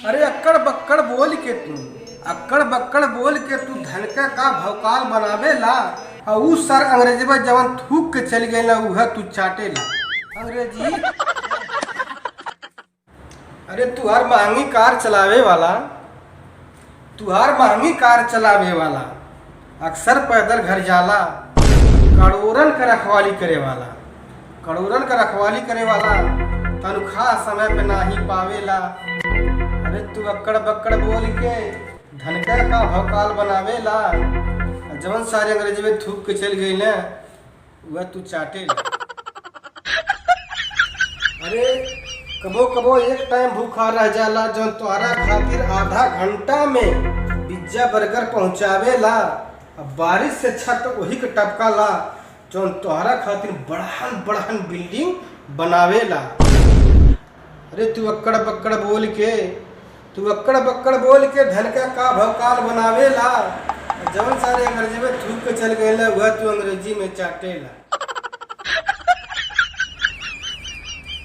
अरे अक्कड़ बक्कड़ बोल के तू अक्कड़ बक्कड़ बोल के तू धनका का भौकाल बनावे ला और उ सर अंग्रेजी में जवन थूक के चल गए ना उह तू चाटे ला अंग्रेजी। अरे तुहार महंगी कार चलावे वाला अक्सर पैदल घर जाला, करोड़न का रखवाली करे वाला तनख्वाह समय पे नाही पावेला। अरे तू अक्कड़ बक्कड़ बोल के धनका का भौकाल बनावेला, जवन सारे अंग्रेजी में थूक के चल गई ना वह तू चाटे ला। अरे कबो कबो एक टाइम भूखा रह जाला जौन तोहरा खातिर आधा घंटा में पिज्जा बर्गर पहुंचावेला। अब बारिश से छत वही के टपकाला जौन तोहरा खातिर बड़हन बड़हन बिल्डिंग बनावेला। अरे तू अक्कड़ बक्कड़ बोल के धनका का भौकाल बनावेला, जवन सारे अंग्रेजी में थूक के चल गए वह तू अंग्रेजी में चाटेला।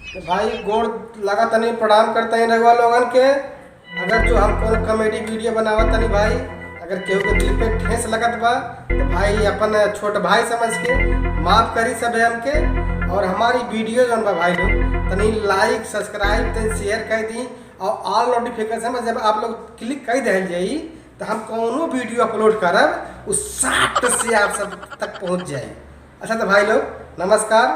तो भाई गोड़ लगा तनी प्रणाम करते हैं रघुआ लोगन के। अगर जो हम कोनो कॉमेडी वीडियो बनावा तनी भाई, अगर केहू के दिल पे ठेस लगत बा तो भाई अपन छोट भाई समझ के माफ करी सबे हमके। और हमारी वीडियो जौन बा भाई लोग तनी लाइक सब्सक्राइब तनी शेयर कर दी और ऑल नोटिफिकेशन में जब आप लोग क्लिक कर दिल जाई तो हम कोनो वीडियो अपलोड करब उस 60 से आप सब तक पहुंच जाए। अच्छा तो भाई लोग नमस्कार,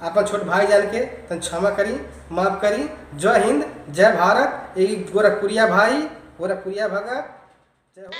अपन छोट भाई जान के तन क्षमा करी माफ करी। जय हिंद जय भारत, गोरखपुरिया भाई गोरखपुरिया भगत, जय हो।